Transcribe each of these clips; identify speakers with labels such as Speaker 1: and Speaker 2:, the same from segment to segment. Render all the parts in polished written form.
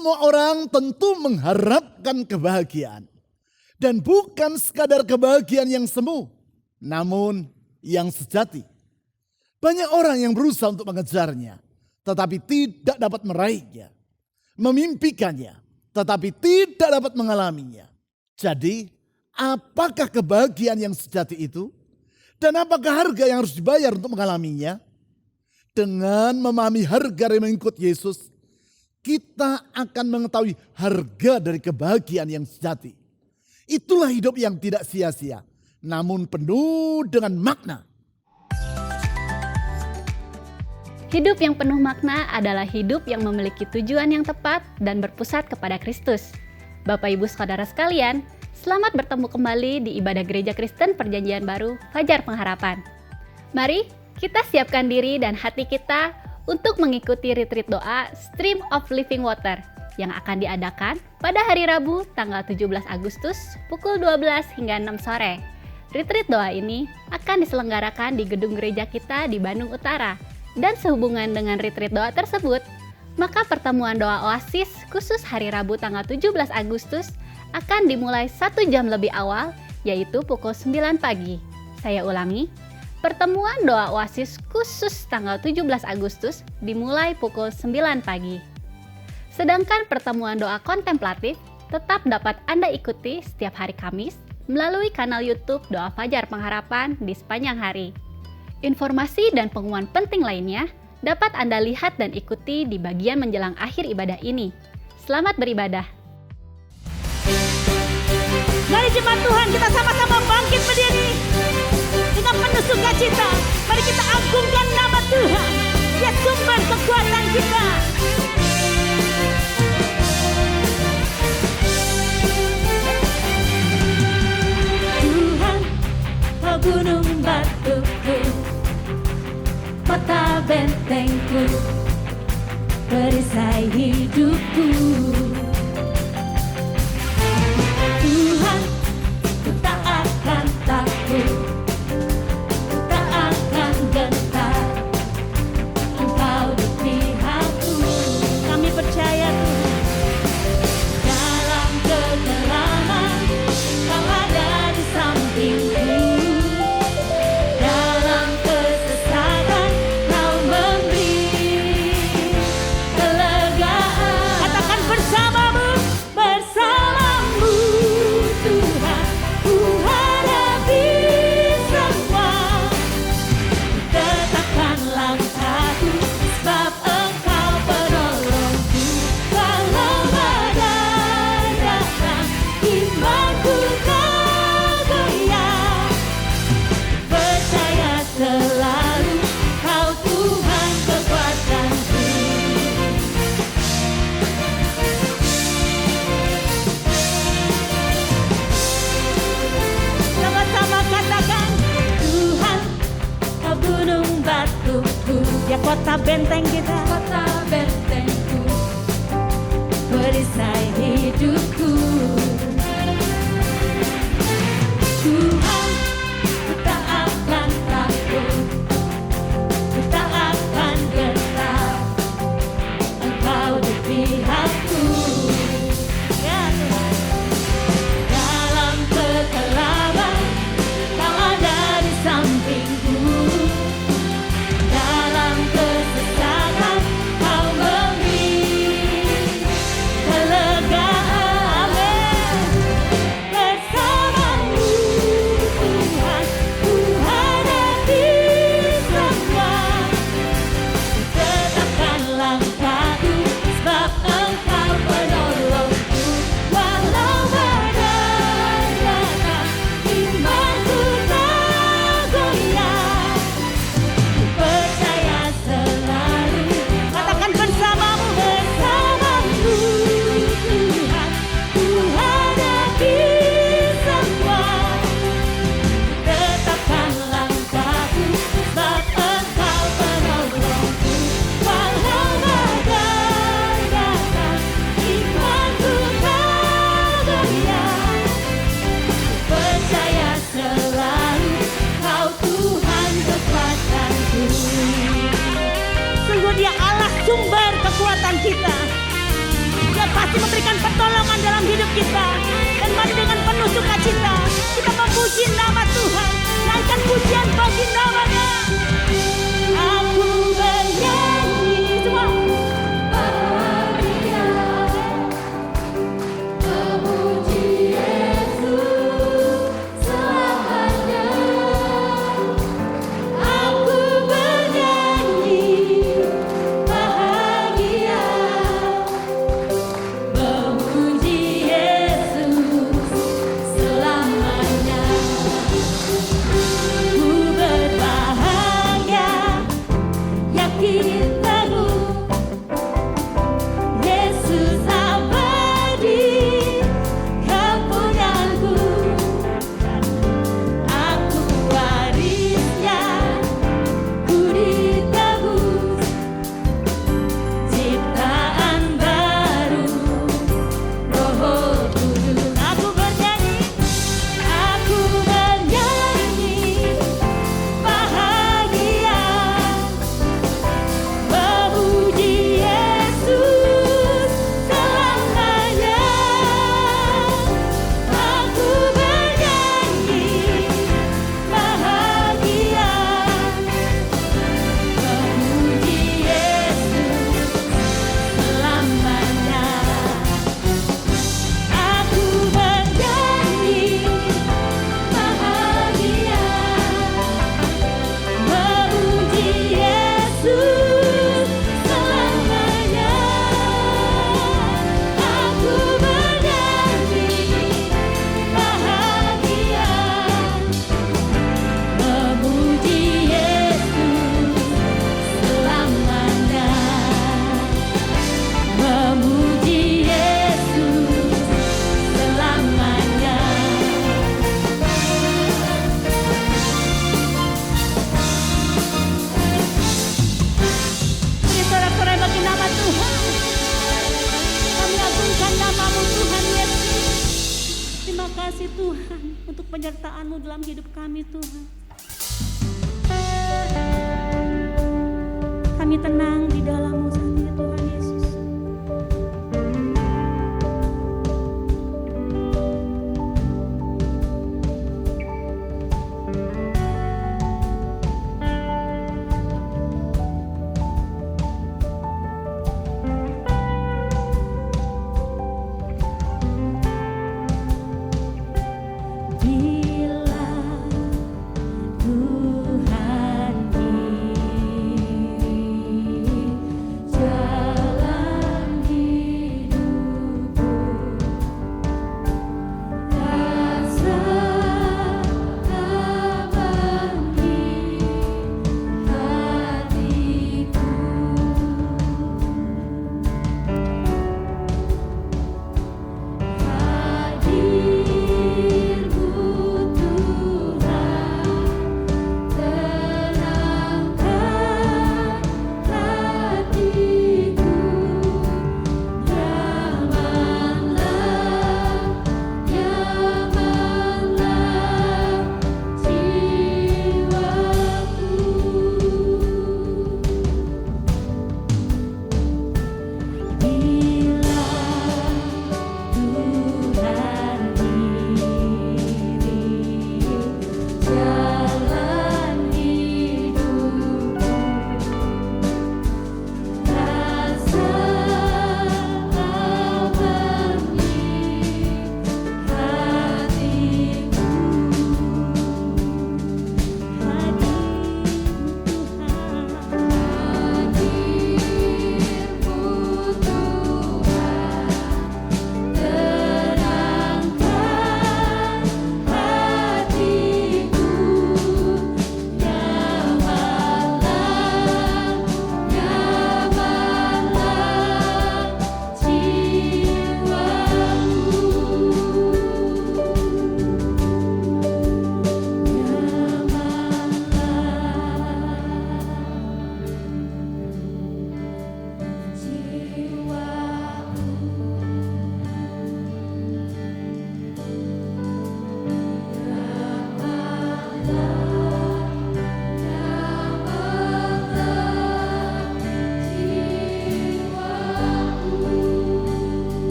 Speaker 1: Semua orang tentu mengharapkan kebahagiaan. Dan bukan sekadar kebahagiaan yang semu, namun yang sejati. Banyak orang yang berusaha untuk mengejarnya, tetapi tidak dapat meraihnya. Memimpikannya, tetapi tidak dapat mengalaminya. Jadi, apakah kebahagiaan yang sejati itu? Dan apakah harga yang harus dibayar untuk mengalaminya? Dengan memahami harga dari mengikut Yesus, kita akan mengetahui harga dari kebahagiaan yang sejati. Itulah hidup yang tidak sia-sia, namun penuh dengan makna.
Speaker 2: Hidup yang penuh makna adalah hidup yang memiliki tujuan yang tepat dan berpusat kepada Kristus. Bapak Ibu Saudara sekalian, selamat bertemu kembali di ibadah Gereja Kristen Perjanjian Baru Fajar Pengharapan. Mari kita siapkan diri dan hati kita untuk mengikuti retreat doa Stream of Living Water yang akan diadakan pada hari Rabu tanggal 17 Agustus pukul 12 hingga 6 sore. Retreat doa ini akan diselenggarakan di gedung gereja kita di Bandung Utara. Dan sehubungan dengan retreat doa tersebut, maka pertemuan doa Oasis khusus hari Rabu tanggal 17 Agustus akan dimulai 1 jam lebih awal, yaitu pukul 9 pagi. Saya ulangi, pertemuan doa Oasis khusus tanggal 17 Agustus dimulai pukul 9 pagi. Sedangkan pertemuan doa kontemplatif tetap dapat Anda ikuti setiap hari Kamis melalui kanal YouTube Doa Fajar Pengharapan di sepanjang hari. Informasi dan pengumuman penting lainnya dapat Anda lihat dan ikuti di bagian menjelang akhir ibadah ini. Selamat beribadah.
Speaker 3: Mari jemaat Tuhan, kita sama-sama bangkit berdiri dengan penuh sukacita. Mari kita agungkan nama Tuhan, Dia sumber kekuatan kita. Tuhan, kau gunung batuku, kota bentengku, perisai hidupku. Tuhan, ku tak akan takut, ku tak akan gentar, Engkau di pihakku. Kami percaya Tuhan, dalam kegelapan Kau ada di sampingku. Dalam kesesakan Kau memberi kelegaan. Katakan bersamamu, bersamamu Tuhan, ku hadapi semua. Tetapkan langkahku, sebab Engkau penolongku. Walau badai datang, imanku tak goyah. Percaya selalu, Kau Tuhan kekuatanku. Sama-sama katakan, Tuhan, Kau gunung batuku, ya kota benteng kita, kota bentengku, perisai hidupku. Tuhan, ku tak akan takut, ku tak akan gentar, Engkau di pihakku. Ya Tuhan, dalam kegelapan Kau ada di sampingku. Dalam kesesakan Kau masih memberikan pertolongan dalam hidup kita. Dan mari dengan penuh sukacita kita memuji nama Tuhan, naikkan pujian bagi nama-Nya. Aku bernyanyi semua. Bahagia memuji Yesus selamanya. Aku bernyanyi bahagia memuji Yesus selamanya. Ku berbahagia yakin teguh Yesus abadi kepunyaanku. Aku warisnya, ku ditebus ciptaan baru Roh Kudus. Aku bernyanyi bahagia memuji Yesus selamanya. Aku bernyanyi bahagia memuji Yesus selamanya. Aku bernyanyi bahagia memuji Yesus selamanya. Aku bernyanyi bahagia memuji Yesus selamanya. Memuji Yesus selamanya. Beri sorak-sorai bagi nama Tuhan. Kami agungkan nama-Mu Tuhan Yesus. Terima kasih Tuhan untuk penyertaan-Mu dalam hidup kami Tuhan. Kami tenang di dalam-Mu saat ini Tuhan Yesus. Bila Tuhan diri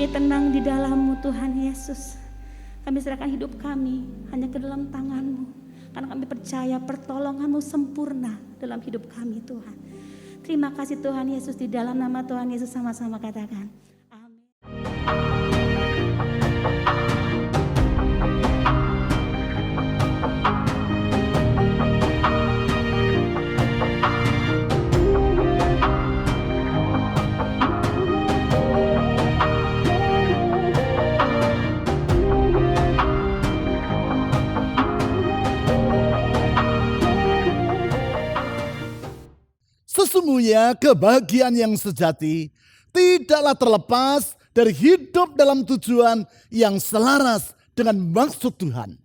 Speaker 3: Kami tenang di dalam-Mu Tuhan Yesus. Kami serahkan hidup kami hanya ke dalam tangan-Mu. Karena kami percaya pertolongan-Mu sempurna dalam hidup kami Tuhan. Terima kasih Tuhan Yesus, di dalam nama Tuhan Yesus sama-sama katakan. Amin.
Speaker 1: Sesungguhnya kebahagiaan yang sejati tidaklah terlepas dari hidup dalam tujuan yang selaras dengan maksud Tuhan.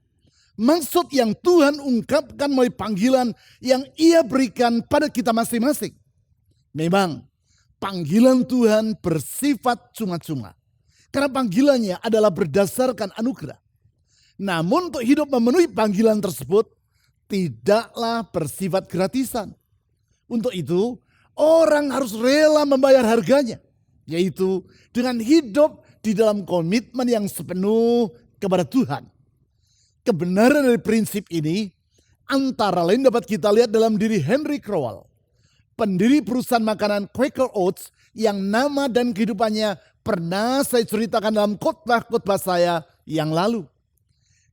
Speaker 1: Maksud yang Tuhan ungkapkan melalui panggilan yang Ia berikan pada kita masing-masing. Memang panggilan Tuhan bersifat cuma-cuma. Karena panggilannya adalah berdasarkan anugerah. Namun untuk hidup memenuhi panggilan tersebut tidaklah bersifat gratisan. Untuk itu, orang harus rela membayar harganya, yaitu dengan hidup di dalam komitmen yang sepenuh kepada Tuhan. Kebenaran dari prinsip ini antara lain dapat kita lihat dalam diri Henry Crowell, pendiri perusahaan makanan Quaker Oats yang nama dan kehidupannya pernah saya ceritakan dalam khotbah-khotbah saya yang lalu.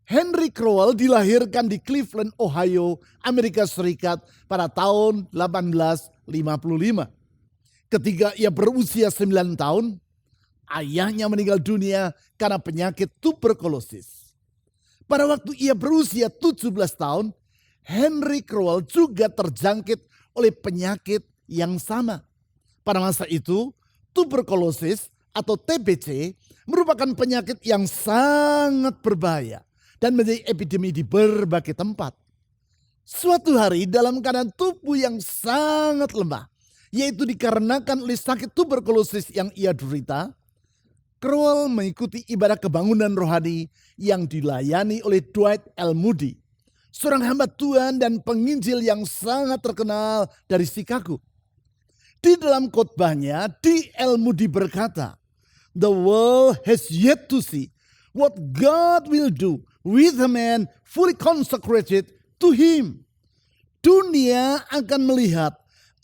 Speaker 1: Henry Crowell dilahirkan di Cleveland, Ohio, Amerika Serikat pada tahun 1855. Ketika ia berusia 9 tahun, ayahnya meninggal dunia karena penyakit tuberkulosis. Pada waktu ia berusia 17 tahun, Henry Crowell juga terjangkit oleh penyakit yang sama. Pada masa itu, tuberkulosis atau TBC merupakan penyakit yang sangat berbahaya dan menjadi epidemi di berbagai tempat. Suatu hari dalam keadaan tubuh yang sangat lemah, yaitu dikarenakan oleh sakit tuberkulosis yang ia derita, Crowell mengikuti ibadah kebangunan rohani yang dilayani oleh Dwight L. Moody, seorang hamba Tuhan dan penginjil yang sangat terkenal dari Chicago. Di dalam khotbahnya, D.L. Moody berkata, "The world has yet to see what God will do with a man fully consecrated to Him." Dunia akan melihat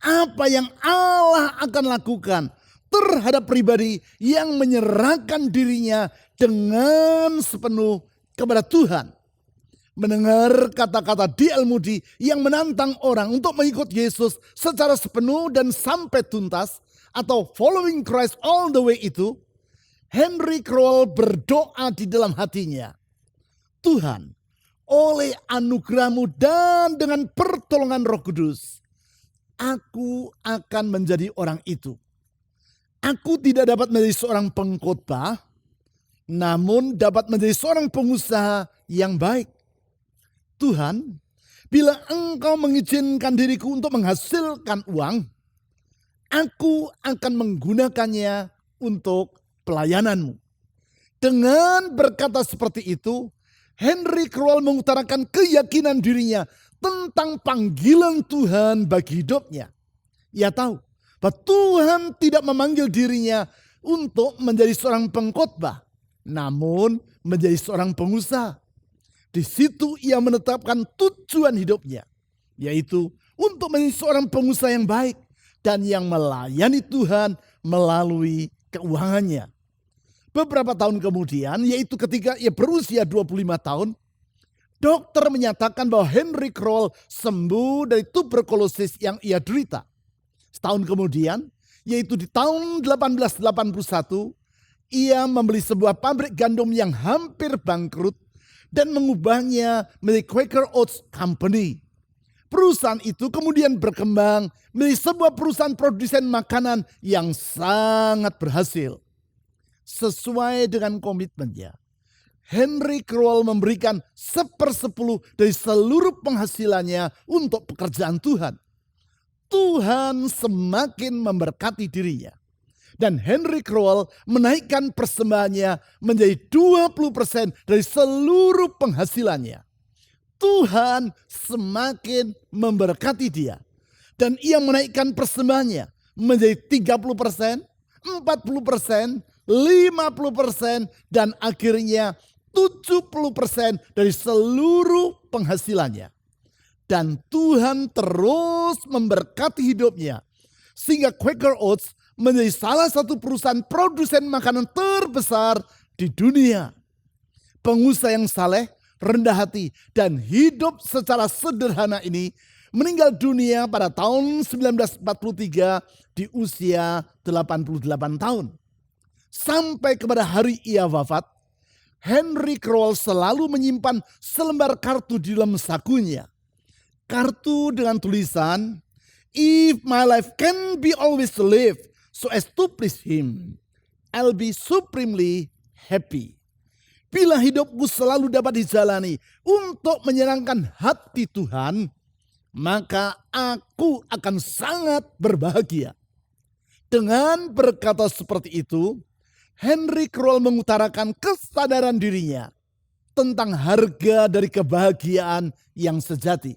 Speaker 1: apa yang Allah akan lakukan terhadap pribadi yang menyerahkan dirinya dengan sepenuh kepada Tuhan. Mendengar kata-kata D.L. Moody yang menantang orang untuk mengikut Yesus secara sepenuh dan sampai tuntas, atau following Christ all the way itu, Henry Crowell berdoa di dalam hatinya, "Tuhan, oleh anugerah-Mu dan dengan pertolongan Roh Kudus, aku akan menjadi orang itu. Aku tidak dapat menjadi seorang pengkhotbah, namun dapat menjadi seorang pengusaha yang baik. Tuhan, bila Engkau mengizinkan diriku untuk menghasilkan uang, aku akan menggunakannya untuk pelayanan-Mu." Dengan berkata seperti itu, Henry Crowell mengutarakan keyakinan dirinya tentang panggilan Tuhan bagi hidupnya. Ia tahu bahwa Tuhan tidak memanggil dirinya untuk menjadi seorang pengkhotbah, namun menjadi seorang pengusaha. Di situ ia menetapkan tujuan hidupnya, yaitu untuk menjadi seorang pengusaha yang baik dan yang melayani Tuhan melalui keuangannya. Beberapa tahun kemudian, yaitu ketika ia berusia 25 tahun, dokter menyatakan bahwa Henry Crowell sembuh dari tuberkulosis yang ia derita. Setahun kemudian, yaitu di tahun 1881, ia membeli sebuah pabrik gandum yang hampir bangkrut dan mengubahnya menjadi Quaker Oats Company. Perusahaan itu kemudian berkembang menjadi sebuah perusahaan produsen makanan yang sangat berhasil. Sesuai dengan komitmennya, Henry Crowell memberikan 1/10 dari seluruh penghasilannya untuk pekerjaan Tuhan. Tuhan semakin memberkati dirinya. Dan Henry Crowell menaikkan persembahannya menjadi 20% dari seluruh penghasilannya. Tuhan semakin memberkati dia. Dan ia menaikkan persembahannya menjadi 30%, 40%, 50%, dan akhirnya 70% dari seluruh penghasilannya. Dan Tuhan terus memberkati hidupnya. Sehingga Quaker Oats menjadi salah satu perusahaan produsen makanan terbesar di dunia. Pengusaha yang saleh, rendah hati, dan hidup secara sederhana ini meninggal dunia pada tahun 1943 di usia 88 tahun. Sampai kepada hari ia wafat, Henry Crowell selalu menyimpan selembar kartu di dalam sakunya. Kartu dengan tulisan, "If my life can be always lived so as to please him, I'll be supremely happy." Bila hidupku selalu dapat dijalani untuk menyenangkan hati Tuhan, maka aku akan sangat berbahagia. Dengan berkata seperti itu, Henry Crowell mengutarakan kesadaran dirinya tentang harga dari kebahagiaan yang sejati,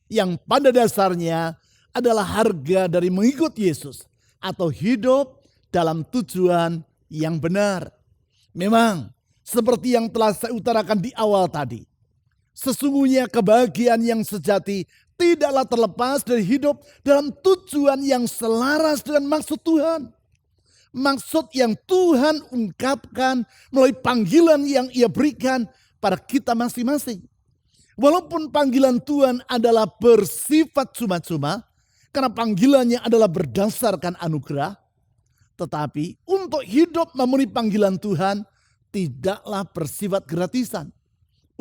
Speaker 1: yang pada dasarnya adalah harga dari mengikut Yesus atau hidup dalam tujuan yang benar. Memang, seperti yang telah saya utarakan di awal tadi, sesungguhnya kebahagiaan yang sejati tidaklah terlepas dari hidup dalam tujuan yang selaras dengan maksud Tuhan. Maksud yang Tuhan ungkapkan melalui panggilan yang Ia berikan pada kita masing-masing. Walaupun panggilan Tuhan adalah bersifat cuma-cuma, karena panggilannya adalah berdasarkan anugerah, tetapi untuk hidup memenuhi panggilan Tuhan tidaklah bersifat gratisan.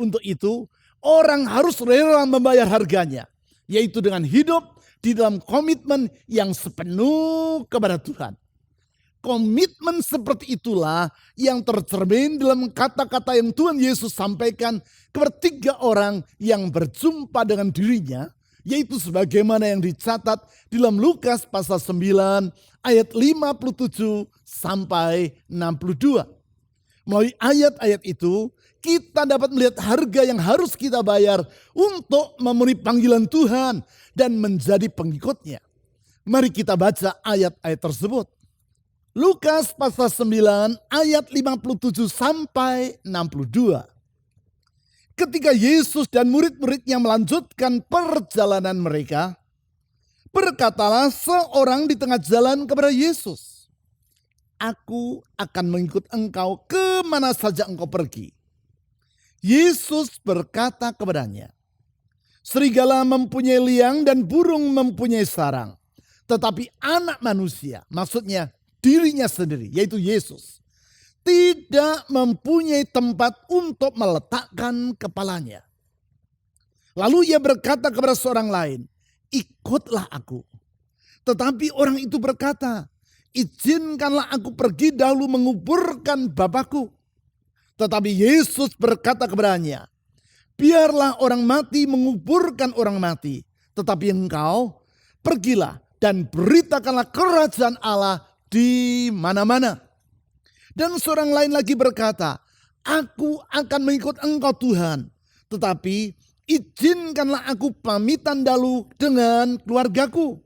Speaker 1: Untuk itu, orang harus rela membayar harganya, yaitu dengan hidup di dalam komitmen yang sepenuh kepada Tuhan. Komitmen seperti itulah yang tercermin dalam kata-kata yang Tuhan Yesus sampaikan kepada 3 orang yang berjumpa dengan dirinya, yaitu sebagaimana yang dicatat di dalam Lukas pasal 9 ayat 57 sampai 62. Melalui ayat-ayat itu, kita dapat melihat harga yang harus kita bayar untuk memenuhi panggilan Tuhan dan menjadi pengikutnya. Mari kita baca ayat-ayat tersebut. Lukas pasal 9 ayat 57 sampai 62. Ketika Yesus dan murid-muridnya melanjutkan perjalanan mereka, berkatalah seorang di tengah jalan kepada Yesus, "Aku akan mengikut engkau kemana saja engkau pergi." Yesus berkata kepadanya, "Serigala mempunyai liang dan burung mempunyai sarang. Tetapi anak manusia," maksudnya dirinya sendiri, yaitu Yesus, "tidak mempunyai tempat untuk meletakkan kepalanya." Lalu ia berkata kepada seorang lain, "Ikutlah aku." Tetapi orang itu berkata, "Izinkanlah aku pergi dahulu menguburkan Bapakku." Tetapi Yesus berkata kepadanya, "Biarlah orang mati menguburkan orang mati, tetapi engkau pergilah dan beritakanlah kerajaan Allah di mana-mana." Dan seorang lain lagi berkata, "Aku akan mengikut engkau Tuhan, tetapi izinkanlah aku pamitan dahulu dengan keluargaku."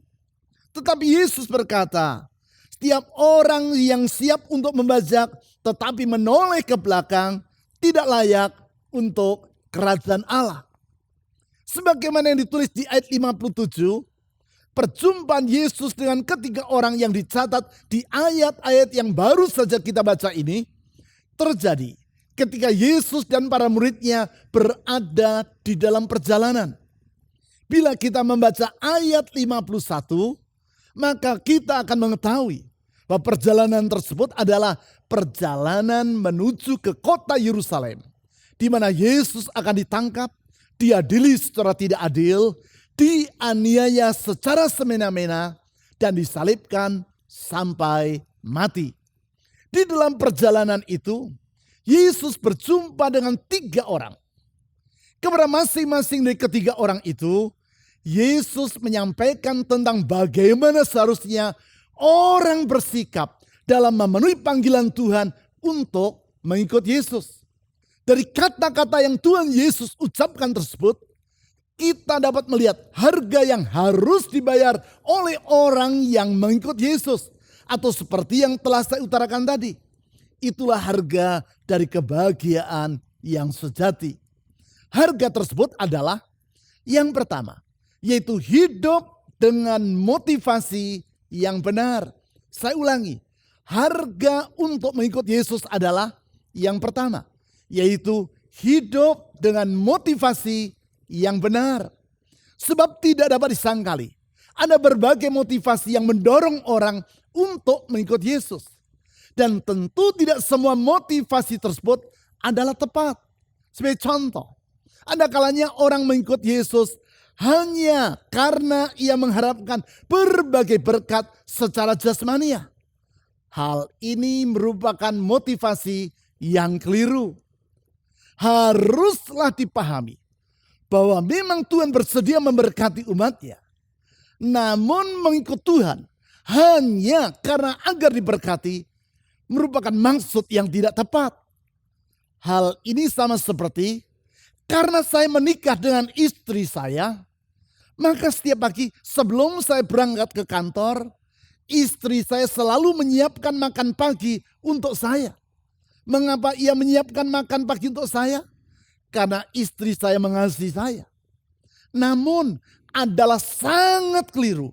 Speaker 1: Tetapi Yesus berkata, "Setiap orang yang siap untuk membajak tetapi menoleh ke belakang tidak layak untuk kerajaan Allah." Sebagaimana yang ditulis di ayat 57, perjumpaan Yesus dengan ketiga orang yang dicatat di ayat-ayat yang baru saja kita baca ini terjadi ketika Yesus dan para muridnya berada di dalam perjalanan. Bila kita membaca ayat 51, maka kita akan mengetahui bahwa perjalanan tersebut adalah perjalanan menuju ke kota Yerusalem, di mana Yesus akan ditangkap, diadili secara tidak adil, dianiaya secara semena-mena, dan disalibkan sampai mati. Di dalam perjalanan itu, Yesus berjumpa dengan 3 orang. Kepada masing-masing dari ketiga orang itu, Yesus menyampaikan tentang bagaimana seharusnya orang bersikap dalam memenuhi panggilan Tuhan untuk mengikut Yesus. Dari kata-kata yang Tuhan Yesus ucapkan tersebut, kita dapat melihat harga yang harus dibayar oleh orang yang mengikut Yesus. Atau seperti yang telah saya utarakan tadi, itulah harga dari kebahagiaan yang sejati. Harga tersebut adalah yang pertama, yaitu hidup dengan motivasi yang benar. Saya ulangi, harga untuk mengikut Yesus adalah yang pertama, yaitu hidup dengan motivasi yang benar. Sebab tidak dapat disangkali, ada berbagai motivasi yang mendorong orang untuk mengikut Yesus. Dan tentu tidak semua motivasi tersebut adalah tepat. Sebagai contoh, ada kalanya orang mengikut Yesus hanya karena ia mengharapkan berbagai berkat secara jasmania. Hal ini merupakan motivasi yang keliru. Haruslah dipahami bahwa memang Tuhan bersedia memberkati umatnya. Namun mengikut Tuhan hanya karena agar diberkati merupakan maksud yang tidak tepat. Hal ini sama seperti karena saya menikah dengan istri saya, maka setiap pagi sebelum saya berangkat ke kantor, istri saya selalu menyiapkan makan pagi untuk saya. Mengapa ia menyiapkan makan pagi untuk saya? Karena istri saya mengasihi saya. Namun adalah sangat keliru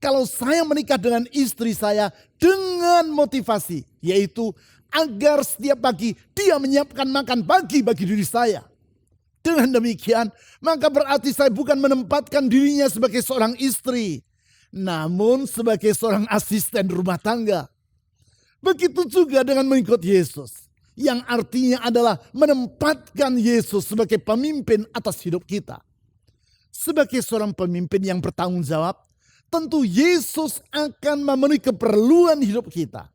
Speaker 1: kalau saya menikah dengan istri saya dengan motivasi, yaitu agar setiap pagi dia menyiapkan makan pagi bagi diri saya. Dengan demikian, maka berarti saya bukan menempatkan dirinya sebagai seorang istri, namun sebagai seorang asisten rumah tangga. Begitu juga dengan mengikut Yesus, yang artinya adalah menempatkan Yesus sebagai pemimpin atas hidup kita. Sebagai seorang pemimpin yang bertanggung jawab, tentu Yesus akan memenuhi keperluan hidup kita.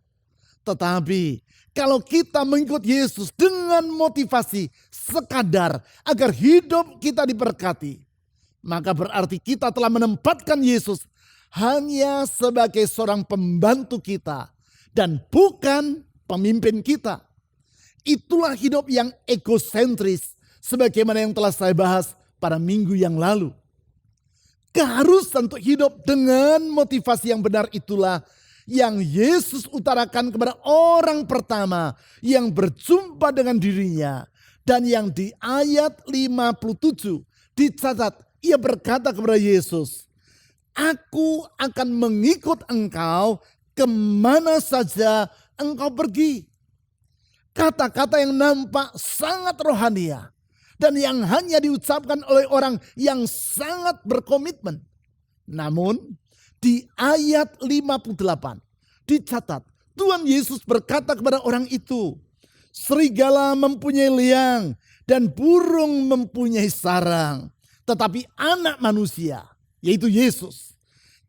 Speaker 1: Tetapi kalau kita mengikut Yesus dengan motivasi sekadar agar hidup kita diberkati, maka berarti kita telah menempatkan Yesus hanya sebagai seorang pembantu kita dan bukan pemimpin kita. Itulah hidup yang egosentris sebagaimana yang telah saya bahas pada minggu yang lalu. Keharusan untuk hidup dengan motivasi yang benar itulah yang Yesus utarakan kepada orang pertama yang berjumpa dengan dirinya. Dan yang di ayat 57 dicatat, ia berkata kepada Yesus, "Aku akan mengikut engkau kemana saja engkau pergi." Kata-kata yang nampak sangat rohania dan yang hanya diucapkan oleh orang yang sangat berkomitmen. Namun di ayat 58 dicatat, Tuhan Yesus berkata kepada orang itu, "Serigala mempunyai liang dan burung mempunyai sarang, tetapi anak manusia," yaitu Yesus,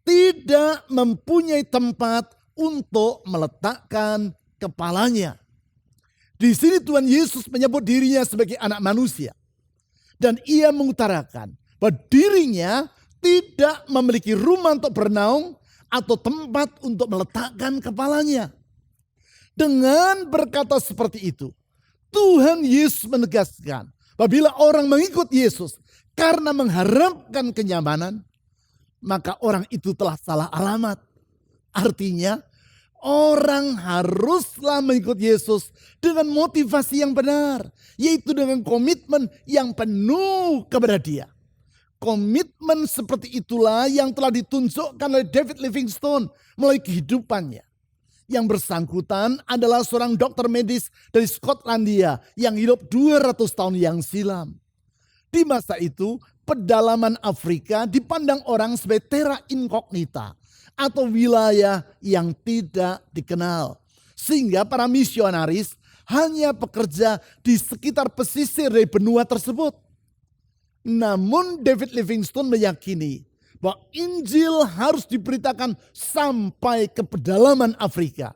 Speaker 1: "tidak mempunyai tempat untuk meletakkan kepalanya." Di sini Tuhan Yesus menyebut dirinya sebagai anak manusia. Dan ia mengutarakan bahwa dirinya tidak memiliki rumah untuk bernaung atau tempat untuk meletakkan kepalanya. Dengan berkata seperti itu, Tuhan Yesus menegaskan bahwa bila orang mengikut Yesus karena mengharapkan kenyamanan, maka orang itu telah salah alamat. Artinya, orang haruslah mengikut Yesus dengan motivasi yang benar, yaitu dengan komitmen yang penuh kepada Dia. Komitmen seperti itulah yang telah ditunjukkan oleh David Livingstone melalui kehidupannya. Yang bersangkutan adalah seorang dokter medis dari Skotlandia yang hidup 200 tahun yang silam. Di masa itu, pedalaman Afrika dipandang orang sebagai terra incognita atau wilayah yang tidak dikenal. Sehingga para misionaris hanya bekerja di sekitar pesisir dari benua tersebut. Namun David Livingstone meyakini bahwa Injil harus diberitakan sampai ke pedalaman Afrika.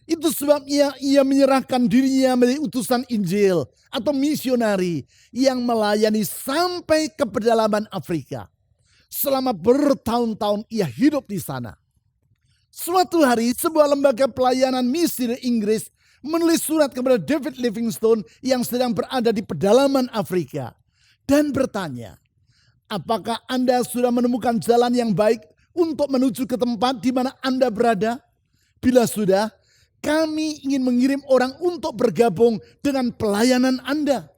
Speaker 1: Itu sebabnya ia menyerahkan dirinya menjadi utusan Injil atau misionari yang melayani sampai ke pedalaman Afrika. Selama bertahun-tahun ia hidup di sana. Suatu hari sebuah lembaga pelayanan misi di Inggris menulis surat kepada David Livingstone yang sedang berada di pedalaman Afrika. Dan bertanya, "Apakah Anda sudah menemukan jalan yang baik untuk menuju ke tempat di mana Anda berada? Bila sudah, kami ingin mengirim orang untuk bergabung dengan pelayanan Anda.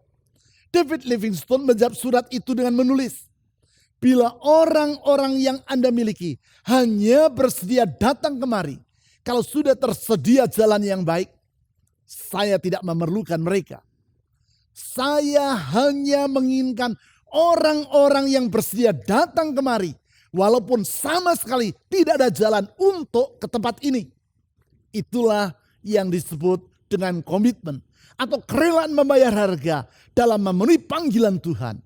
Speaker 1: David Livingstone menjawab surat itu dengan menulis, bila orang-orang yang Anda miliki hanya bersedia datang kemari, kalau sudah tersedia jalan yang baik, saya tidak memerlukan mereka. Saya hanya menginginkan orang-orang yang bersedia datang kemari, walaupun sama sekali tidak ada jalan untuk ke tempat ini. Itulah yang disebut dengan komitmen atau kerelaan membayar harga dalam memenuhi panggilan Tuhan.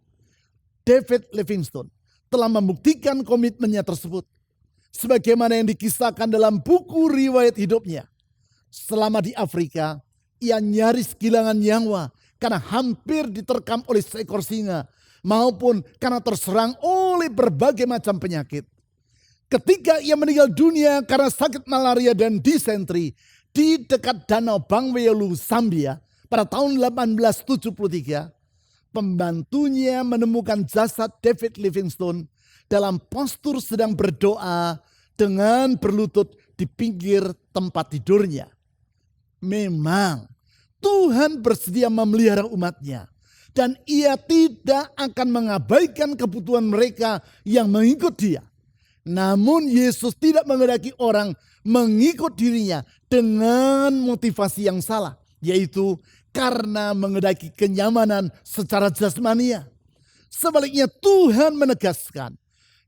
Speaker 1: David Livingstone telah membuktikan komitmennya tersebut. Sebagaimana yang dikisahkan dalam buku riwayat hidupnya. Selama di Afrika, ia nyaris kehilangan nyawa karena hampir diterkam oleh seekor singa maupun karena terserang oleh berbagai macam penyakit. Ketika ia meninggal dunia karena sakit malaria dan disentri di dekat Danau Bangweolu, Zambia pada tahun 1873, pembantunya menemukan jasad David Livingstone dalam postur sedang berdoa dengan berlutut di pinggir tempat tidurnya. Memang Tuhan bersedia memelihara umatnya dan ia tidak akan mengabaikan kebutuhan mereka yang mengikut dia. Namun Yesus tidak menghendaki orang mengikut dirinya dengan motivasi yang salah, yaitu karena menghendaki kenyamanan secara jasmania. Sebaliknya Tuhan menegaskan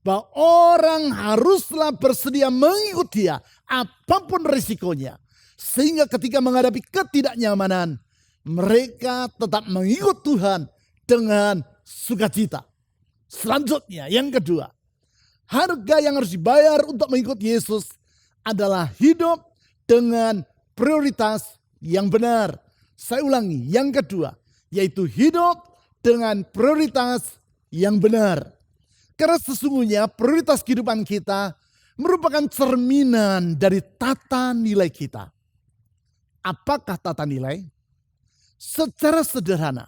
Speaker 1: bahwa orang haruslah bersedia mengikut dia apapun risikonya. Sehingga ketika menghadapi ketidaknyamanan, mereka tetap mengikut Tuhan dengan sukacita. Selanjutnya yang kedua, harga yang harus dibayar untuk mengikut Yesus adalah hidup dengan prioritas yang benar. Saya ulangi, yang kedua, yaitu hidup dengan prioritas yang benar. Karena sesungguhnya prioritas kehidupan kita merupakan cerminan dari tata nilai kita. Apakah tata nilai? Secara sederhana,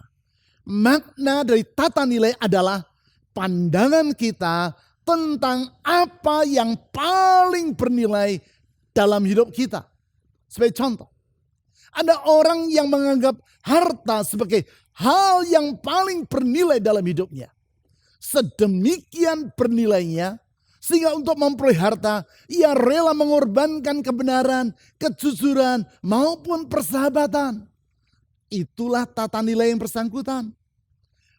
Speaker 1: makna dari tata nilai adalah pandangan kita tentang apa yang paling bernilai dalam hidup kita. Sebagai contoh, ada orang yang menganggap harta sebagai hal yang paling bernilai dalam hidupnya. Sedemikian bernilainya, sehingga untuk memperoleh harta, ia rela mengorbankan kebenaran, kejujuran, maupun persahabatan. Itulah tata nilai yang bersangkutan.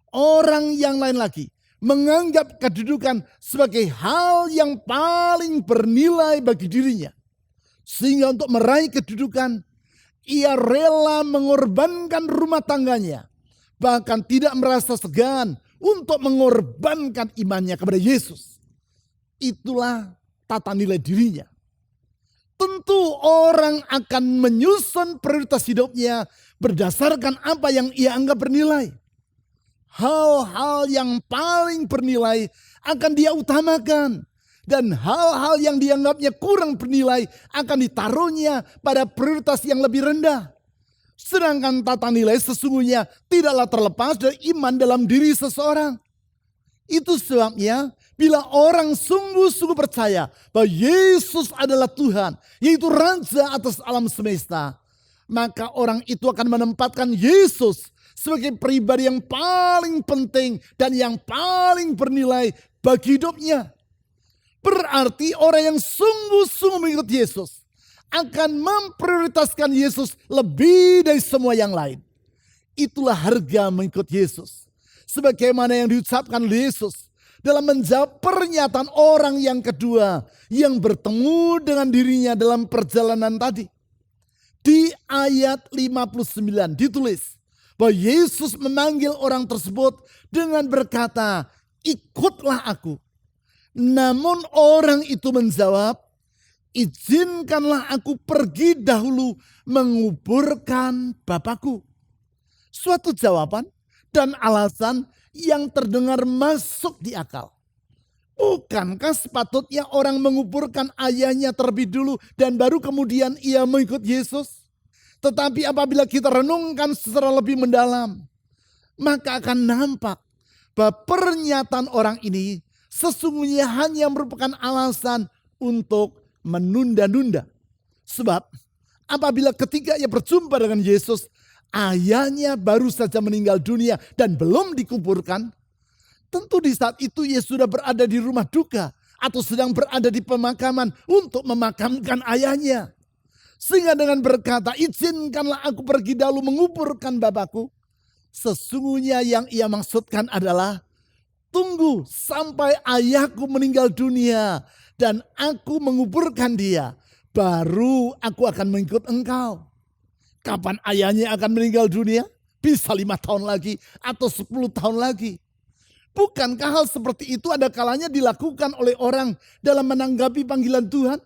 Speaker 1: Orang yang lain lagi menganggap kedudukan sebagai hal yang paling bernilai bagi dirinya. Sehingga untuk meraih kedudukan, ia rela mengorbankan rumah tangganya. Bahkan tidak merasa segan untuk mengorbankan imannya kepada Yesus. Itulah tata nilai dirinya. Tentu orang akan menyusun prioritas hidupnya berdasarkan apa yang ia anggap bernilai. Hal-hal yang paling bernilai akan dia utamakan. Dan hal-hal yang dianggapnya kurang bernilai akan ditaruhnya pada prioritas yang lebih rendah. Sedangkan tata nilai sesungguhnya tidaklah terlepas dari iman dalam diri seseorang. Itu sebabnya bila orang sungguh-sungguh percaya bahwa Yesus adalah Tuhan, yaitu Raja atas alam semesta, maka orang itu akan menempatkan Yesus sebagai pribadi yang paling penting dan yang paling bernilai bagi hidupnya. Berarti orang yang sungguh-sungguh mengikut Yesus akan memprioritaskan Yesus lebih dari semua yang lain. Itulah harga mengikut Yesus. Sebagaimana yang diucapkan oleh Yesus dalam menjawab pernyataan orang yang kedua yang bertemu dengan dirinya dalam perjalanan tadi. Di ayat 59 ditulis bahwa Yesus memanggil orang tersebut dengan berkata, "Ikutlah aku." Namun orang itu menjawab, "Izinkanlah aku pergi dahulu menguburkan Bapakku." Suatu jawaban dan alasan yang terdengar masuk di akal. Bukankah sepatutnya orang menguburkan ayahnya terlebih dulu dan baru kemudian ia mengikut Yesus? Tetapi apabila kita renungkan secara lebih mendalam, maka akan nampak bahwa pernyataan orang ini sesungguhnya hanya merupakan alasan untuk menunda-nunda. Sebab apabila ketika ia berjumpa dengan Yesus, ayahnya baru saja meninggal dunia dan belum dikuburkan, tentu di saat itu ia sudah berada di rumah duka atau sedang berada di pemakaman untuk memakamkan ayahnya. Sehingga dengan berkata, izinkanlah aku pergi dahulu menguburkan bapakku. Sesungguhnya yang ia maksudkan adalah, tunggu sampai ayahku meninggal dunia dan aku menguburkan dia, baru aku akan mengikut engkau. Kapan ayahnya akan meninggal dunia? Bisa 5 tahun lagi atau 10 tahun lagi. Bukankah hal seperti itu ada kalanya dilakukan oleh orang dalam menanggapi panggilan Tuhan?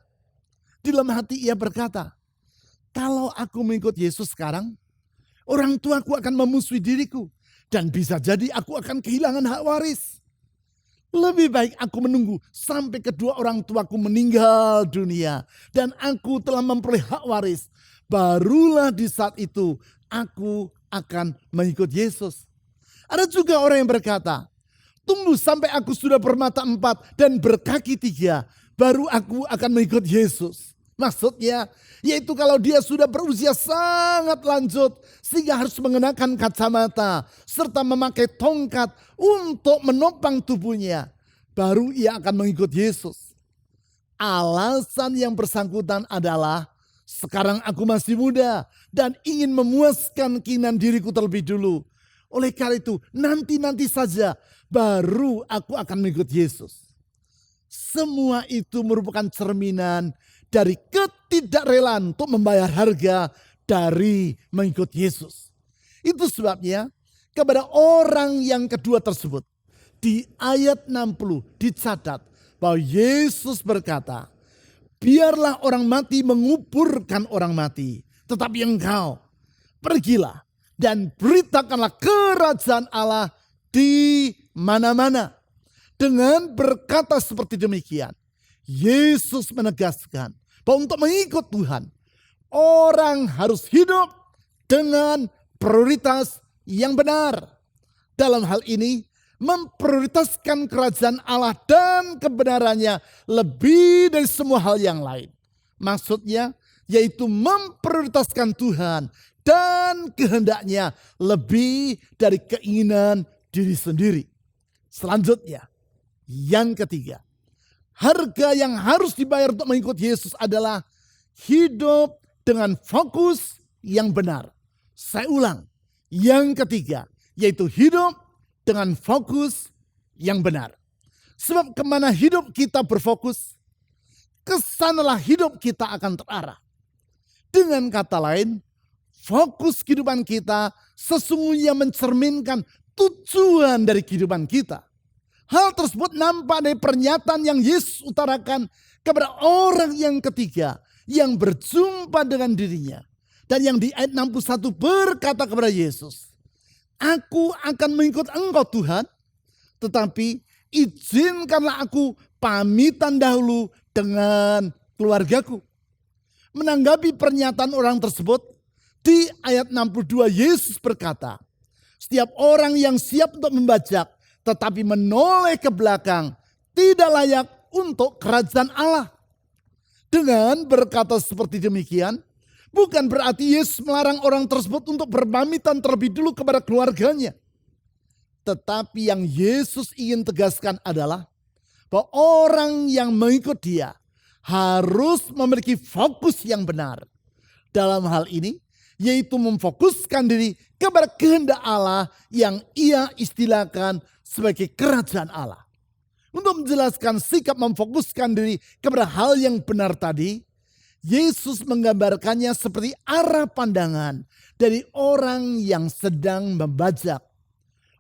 Speaker 1: Di dalam hati ia berkata, kalau aku mengikut Yesus sekarang, orang tuaku akan memusuhi diriku. Dan bisa jadi aku akan kehilangan hak waris. Lebih baik aku menunggu sampai kedua orang tuaku meninggal dunia. Dan aku telah memperoleh hak waris. Barulah di saat itu aku akan mengikut Yesus. Ada juga orang yang berkata, tunggu sampai aku sudah bermata 4 dan berkaki 3. Baru aku akan mengikut Yesus. Maksudnya yaitu kalau dia sudah berusia sangat lanjut sehingga harus mengenakan kacamata serta memakai tongkat untuk menopang tubuhnya, baru ia akan mengikut Yesus. Alasan yang bersangkutan adalah sekarang aku masih muda dan ingin memuaskan keinginan diriku terlebih dulu. Oleh karena itu nanti saja baru aku akan mengikut Yesus. Semua itu merupakan cerminan dari ketidakrelaan untuk membayar harga dari mengikut Yesus. Itu sebabnya kepada orang yang kedua tersebut di ayat 60 dicatat bahwa Yesus berkata, biarlah orang mati menguburkan orang mati, tetapi engkau pergilah dan beritakanlah kerajaan Allah di mana-mana. Dengan berkata seperti demikian, Yesus menegaskan bahwa untuk mengikut Tuhan, orang harus hidup dengan prioritas yang benar. Dalam hal ini, memprioritaskan kerajaan Allah dan kebenarannya lebih dari semua hal yang lain. Maksudnya, yaitu memprioritaskan Tuhan dan kehendaknya lebih dari keinginan diri sendiri. Selanjutnya, yang ketiga, harga yang harus dibayar untuk mengikut Yesus adalah hidup dengan fokus yang benar. Saya ulang, yang ketiga, yaitu hidup dengan fokus yang benar. Sebab kemana hidup kita berfokus, kesanalah hidup kita akan terarah. Dengan kata lain, fokus kehidupan kita sesungguhnya mencerminkan tujuan dari kehidupan kita. Hal tersebut nampak dari pernyataan yang Yesus utarakan kepada orang yang ketiga yang berjumpa dengan dirinya. Dan yang di ayat 61 berkata kepada Yesus, aku akan mengikut engkau Tuhan, tetapi izinkanlah aku pamitan dahulu dengan keluargaku. Menanggapi pernyataan orang tersebut, di ayat 62 Yesus berkata, setiap orang yang siap untuk membajak tetapi menoleh ke belakang tidak layak untuk kerajaan Allah. Dengan berkata seperti demikian, bukan berarti Yesus melarang orang tersebut untuk berpamitan terlebih dulu kepada keluarganya. Tetapi yang Yesus ingin tegaskan adalah bahwa orang yang mengikut dia harus memiliki fokus yang benar. Dalam hal ini, yaitu memfokuskan diri kepada kehendak Allah yang ia istilahkan sebagai kerajaan Allah. Untuk menjelaskan sikap memfokuskan diri kepada hal yang benar tadi, Yesus menggambarkannya seperti arah pandangan dari orang yang sedang membajak.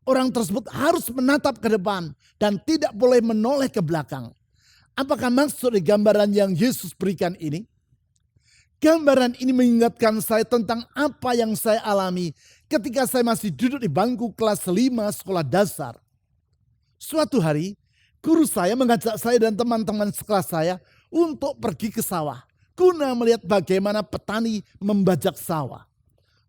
Speaker 1: Orang tersebut harus menatap ke depan dan tidak boleh menoleh ke belakang. Apakah maksud dari gambaran yang Yesus berikan ini? Gambaran ini mengingatkan saya tentang apa yang saya alami ketika saya masih duduk di bangku kelas 5 sekolah dasar. Suatu hari, guru saya mengajak saya dan teman-teman sekelas saya untuk pergi ke sawah guna melihat bagaimana petani membajak sawah.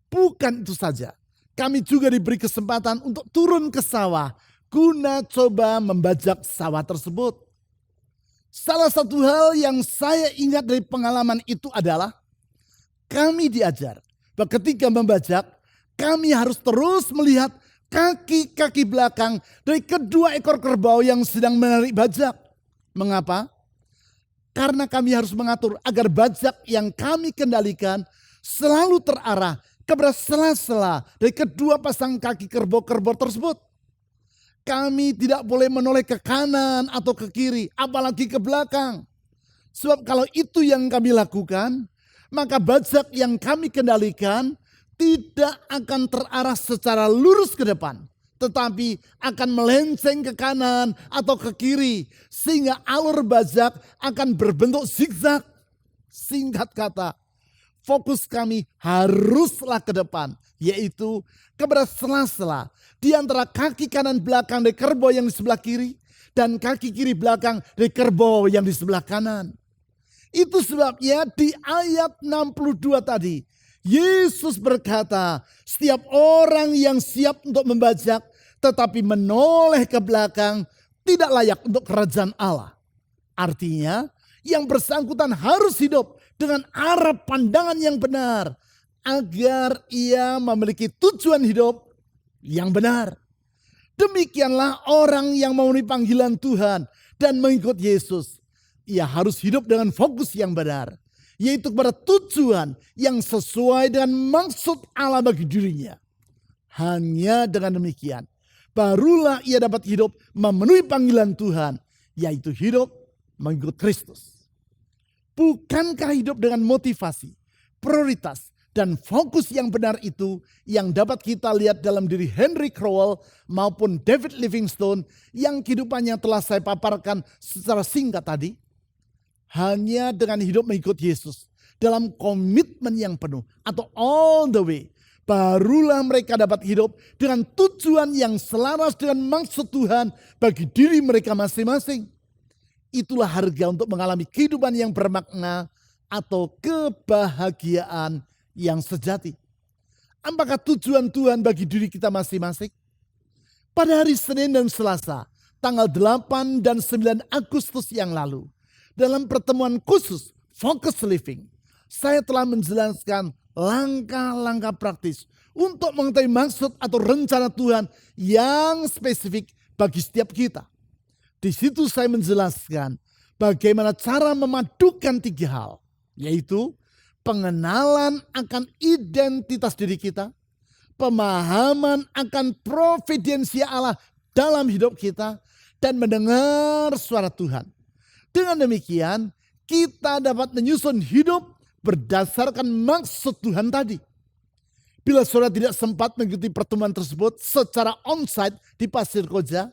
Speaker 1: Bukan itu saja, kami juga diberi kesempatan untuk turun ke sawah guna coba membajak sawah tersebut. Salah satu hal yang saya ingat dari pengalaman itu adalah Kami diajar bahwa ketika membajak, kami harus terus melihat kaki-kaki belakang dari kedua ekor kerbau yang sedang menarik bajak. Mengapa? Karena kami harus mengatur agar bajak yang kami kendalikan selalu terarah kepada sela-sela dari kedua pasang kaki kerbau-kerbau tersebut. Kami tidak boleh menoleh ke kanan atau ke kiri, apalagi ke belakang. Sebab kalau itu yang kami lakukan, maka bajak yang kami kendalikan tidak akan terarah secara lurus ke depan, tetapi akan melenceng ke kanan atau ke kiri, sehingga alur bajak akan berbentuk zigzag. Singkat kata, fokus kami haruslah ke depan, yaitu kepada sela-sela di antara kaki kanan belakang dari kerbau yang di sebelah kiri dan kaki kiri belakang dari kerbau yang di sebelah kanan. Itu sebabnya di ayat 62 tadi, Yesus berkata, setiap orang yang siap untuk membajak tetapi menoleh ke belakang tidak layak untuk kerajaan Allah. Artinya, yang bersangkutan harus hidup dengan arah pandangan yang benar agar ia memiliki tujuan hidup yang benar. Demikianlah orang yang memenuhi panggilan Tuhan dan mengikut Yesus. Ia harus hidup dengan fokus yang benar, yaitu kepada tujuan yang sesuai dengan maksud Allah bagi dirinya. Hanya dengan demikian, barulah ia dapat hidup memenuhi panggilan Tuhan, yaitu hidup mengikut Kristus. Bukankah hidup dengan motivasi, prioritas, dan fokus yang benar itu yang dapat kita lihat dalam diri Henry Crowell maupun David Livingstone yang kehidupannya telah saya paparkan secara singkat tadi? Hanya dengan hidup mengikut Yesus dalam komitmen yang penuh atau all the way, barulah mereka dapat hidup dengan tujuan yang selaras dengan maksud Tuhan bagi diri mereka masing-masing. Itulah harga untuk mengalami kehidupan yang bermakna atau kebahagiaan yang sejati. Apakah tujuan Tuhan bagi diri kita masing-masing? Pada hari Senin dan Selasa, tanggal 8 dan 9 Agustus yang lalu, dalam pertemuan khusus Focus Living, saya telah menjelaskan langkah-langkah praktis untuk mengetahui maksud atau rencana Tuhan yang spesifik bagi setiap kita. Di situ saya menjelaskan bagaimana cara memadukan 3 hal, yaitu pengenalan akan identitas diri kita, pemahaman akan providensia Allah dalam hidup kita, dan mendengar suara Tuhan. Dengan demikian, kita dapat menyusun hidup berdasarkan maksud Tuhan tadi. Bila saudara tidak sempat mengikuti pertemuan tersebut secara onsite di Pasir Koja,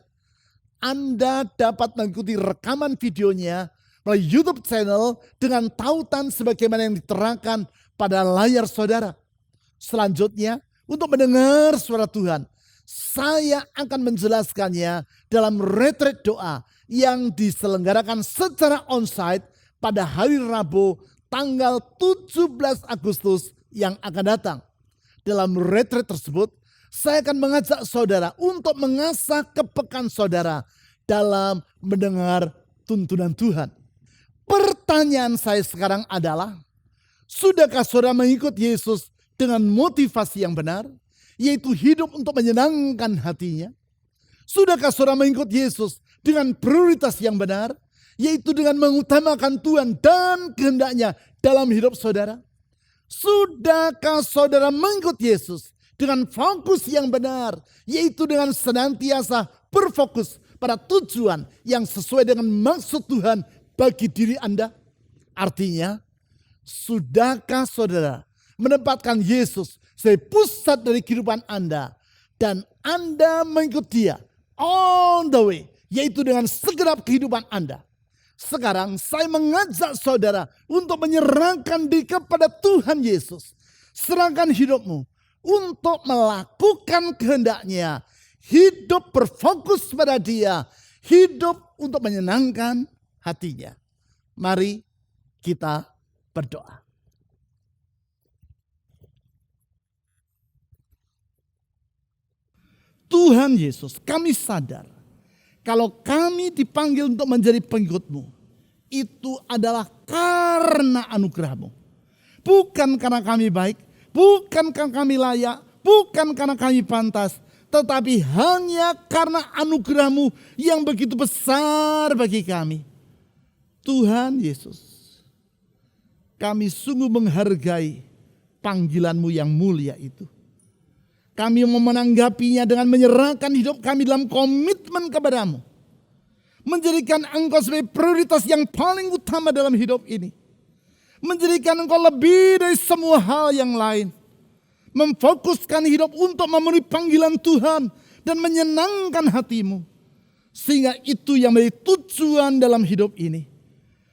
Speaker 1: Anda dapat mengikuti rekaman videonya melalui YouTube channel dengan tautan sebagaimana yang diterangkan pada layar saudara. Selanjutnya, untuk mendengar suara Tuhan, saya akan menjelaskannya dalam retreat doa yang diselenggarakan secara onsite pada hari Rabu tanggal 17 Agustus yang akan datang. Dalam retreat tersebut, saya akan mengajak saudara untuk mengasah kepekaan saudara dalam mendengar tuntunan Tuhan. Pertanyaan saya sekarang adalah, sudahkah saudara mengikut Yesus dengan motivasi yang benar, yaitu hidup untuk menyenangkan hatinya? Sudahkah saudara mengikut Yesus dengan prioritas yang benar, yaitu dengan mengutamakan Tuhan dan kehendaknya dalam hidup saudara? Sudahkah saudara mengikut Yesus dengan fokus yang benar, yaitu dengan senantiasa berfokus pada tujuan yang sesuai dengan maksud Tuhan bagi diri Anda? Artinya, sudahkah saudara menempatkan Yesus sebagai pusat dari kehidupan Anda dan Anda mengikut Dia all the way, yaitu dengan segenap kehidupan Anda? Sekarang saya mengajak saudara untuk menyerahkan diri kepada Tuhan Yesus. Serahkan hidupmu untuk melakukan kehendak-Nya. Hidup berfokus pada Dia. Hidup untuk menyenangkan hatinya. Mari kita berdoa. Tuhan Yesus, kami sadar kalau kami dipanggil untuk menjadi pengikut-Mu, itu adalah karena anugerah-Mu. Bukan karena kami baik, bukan karena kami layak, bukan karena kami pantas, tetapi hanya karena anugerah-Mu yang begitu besar bagi kami. Tuhan Yesus, kami sungguh menghargai panggilan-Mu yang mulia itu. Kami mau menanggapinya dengan menyerahkan hidup kami dalam komitmen kepada-Mu. Menjadikan Engkau sebagai prioritas yang paling utama dalam hidup ini. Menjadikan Engkau lebih dari semua hal yang lain. Memfokuskan hidup untuk memenuhi panggilan Tuhan dan menyenangkan hati-Mu. Sehingga itu yang menjadi tujuan dalam hidup ini.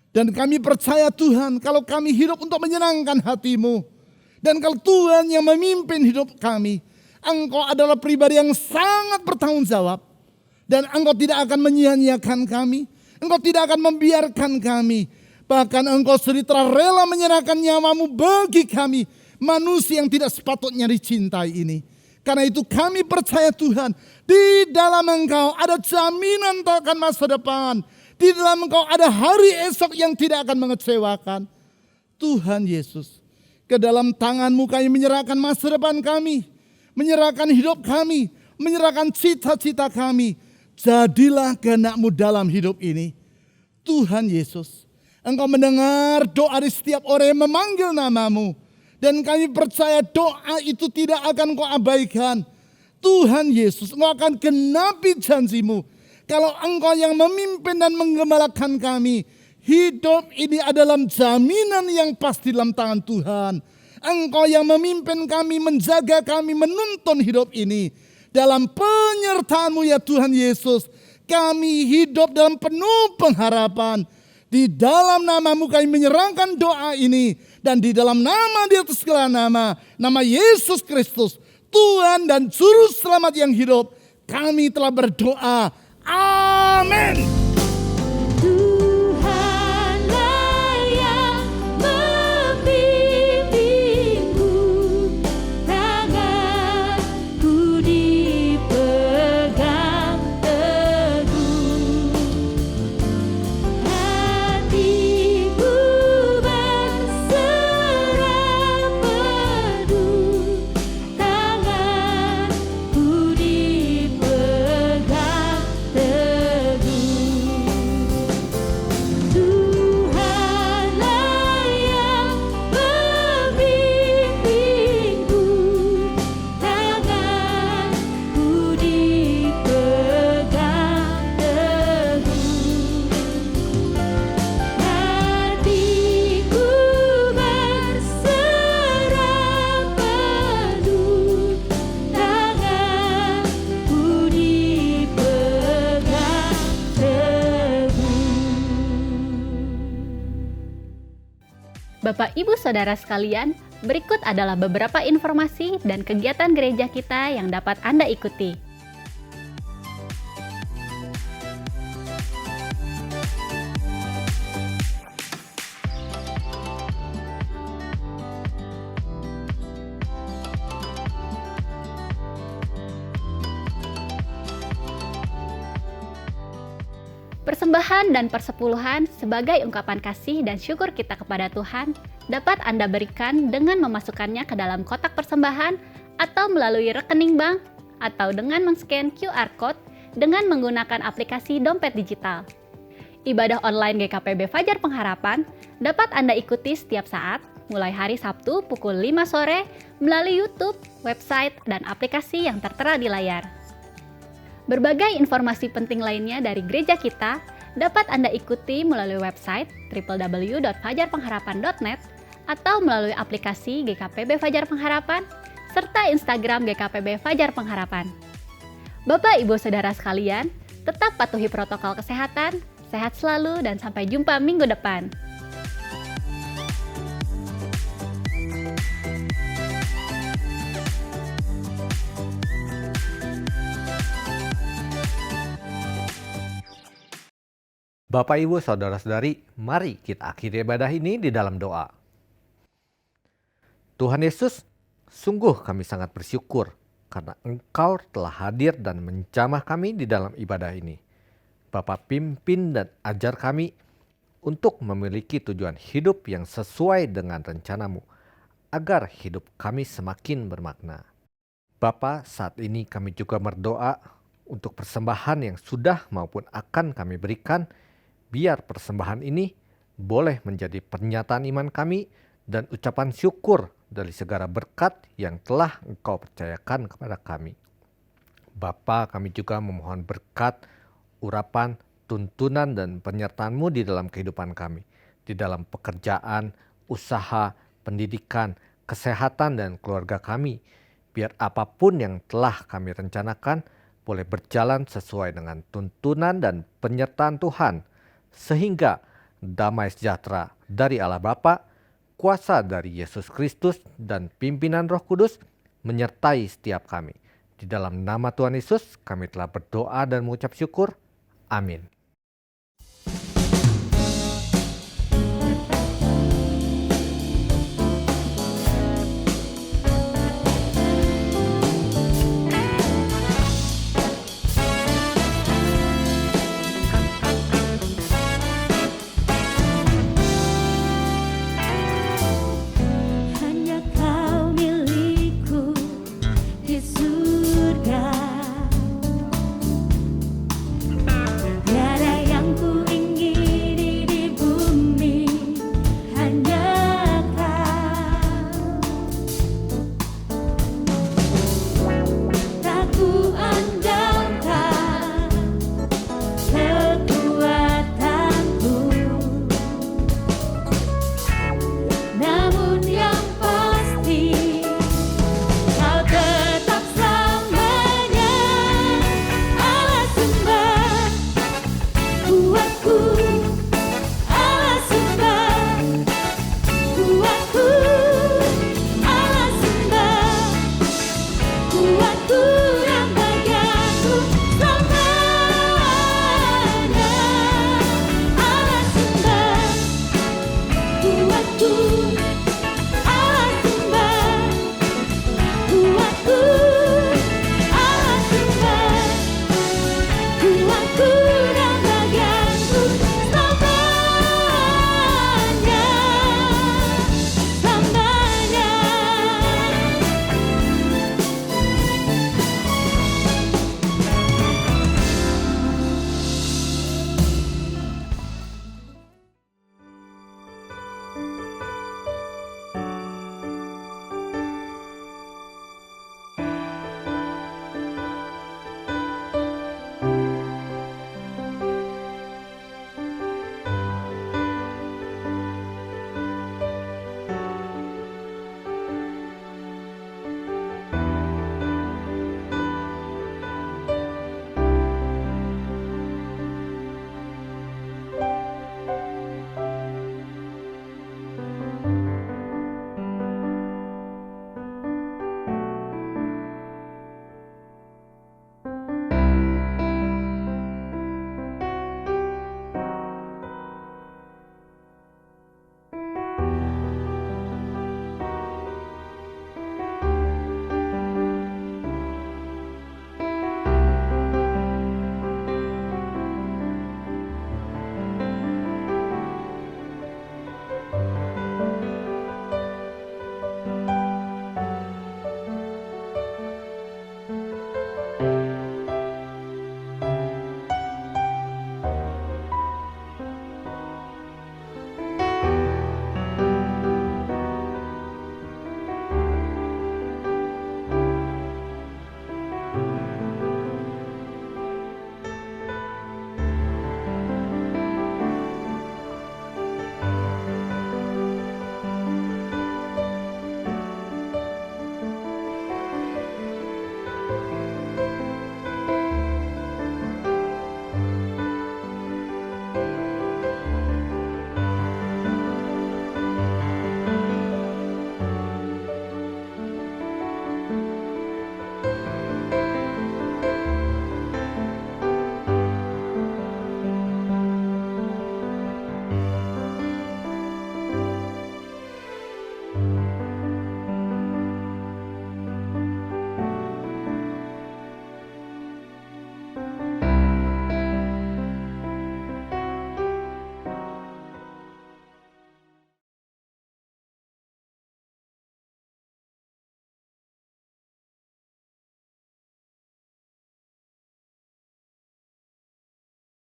Speaker 1: Dan kami percaya Tuhan, kalau kami hidup untuk menyenangkan hati-Mu. Dan kalau Tuhan yang memimpin hidup kami, Engkau adalah pribadi yang sangat bertanggung jawab. Dan Engkau tidak akan menyia-nyiakan kami. Engkau tidak akan membiarkan kami. Bahkan Engkau sendiri telah rela menyerahkan nyawa-Mu bagi kami. Manusia yang tidak sepatutnya dicintai ini. Karena itu kami percaya Tuhan. Di dalam Engkau ada jaminan akan masa depan. Di dalam Engkau ada hari esok yang tidak akan mengecewakan. Tuhan Yesus, ke dalam tangan-Mu kami menyerahkan masa depan kami. Menyerahkan hidup kami, menyerahkan cita-cita kami. Jadilah kehendak-Mu dalam hidup ini. Tuhan Yesus, Engkau mendengar doa di setiap orang yang memanggil nama-Mu. Dan kami percaya doa itu tidak akan Engkau abaikan. Tuhan Yesus, Engkau akan genapi janji-Mu. Kalau Engkau yang memimpin dan menggembalakan kami, hidup ini adalah jaminan yang pasti dalam tangan Tuhan. Engkau yang memimpin kami, menjaga kami, menuntun hidup ini. Dalam penyertaan-Mu ya Tuhan Yesus, kami hidup dalam penuh pengharapan. Di dalam nama-Mu kami menyerahkan doa ini. Dan di dalam nama di atas segala nama, nama Yesus Kristus, Tuhan dan Juru Selamat yang hidup, kami telah berdoa. Amin.
Speaker 3: Tuhanlah yang membimbingku, tanganku dipegang teguh, hatiku berserah penuh, tanganku dipegang teguh. Tuhanlah yang membimbingku, tanganku dipegang teguh, hatiku berserah penuh, tanganku dipegang teguh.
Speaker 2: Bapak Ibu Saudara sekalian, berikut adalah beberapa informasi dan kegiatan gereja kita yang dapat Anda ikuti. Persembahan dan persepuluhan sebagai ungkapan kasih dan syukur kita kepada Tuhan dapat Anda berikan dengan memasukkannya ke dalam kotak persembahan atau melalui rekening bank atau dengan men-scan QR Code dengan menggunakan aplikasi dompet digital. Ibadah online GKPB Fajar Pengharapan dapat Anda ikuti setiap saat mulai hari Sabtu pukul 5 sore melalui YouTube, website, dan aplikasi yang tertera di layar. Berbagai informasi penting lainnya dari gereja kita dapat Anda ikuti melalui website www.fajarpengharapan.net atau melalui aplikasi GKPB Fajar Pengharapan serta Instagram GKPB Fajar Pengharapan. Bapak Ibu Saudara sekalian, tetap patuhi protokol kesehatan, sehat selalu dan sampai jumpa minggu depan.
Speaker 4: Bapak, Ibu, Saudara-saudari, mari kita akhiri ibadah ini di dalam doa. Tuhan Yesus, sungguh kami sangat bersyukur karena Engkau telah hadir dan menjamah kami di dalam ibadah ini. Bapa, pimpin dan ajar kami untuk memiliki tujuan hidup yang sesuai dengan rencana-Mu. agar hidup kami semakin bermakna. Bapa, saat ini kami juga berdoa untuk persembahan yang sudah maupun akan kami berikan, biar persembahan ini boleh menjadi pernyataan iman kami dan ucapan syukur dari segala berkat yang telah Engkau percayakan kepada kami. Bapa, kami juga memohon berkat, urapan, tuntunan dan penyertaan-Mu di dalam kehidupan kami, di dalam pekerjaan, usaha, pendidikan, kesehatan dan keluarga kami, biar apapun yang telah kami rencanakan boleh berjalan sesuai dengan tuntunan dan penyertaan Tuhan, sehingga damai sejahtera dari Allah Bapa, kuasa dari Yesus Kristus dan pimpinan Roh Kudus menyertai setiap kami. Di dalam nama Tuhan Yesus kami telah berdoa dan mengucap syukur. Amin.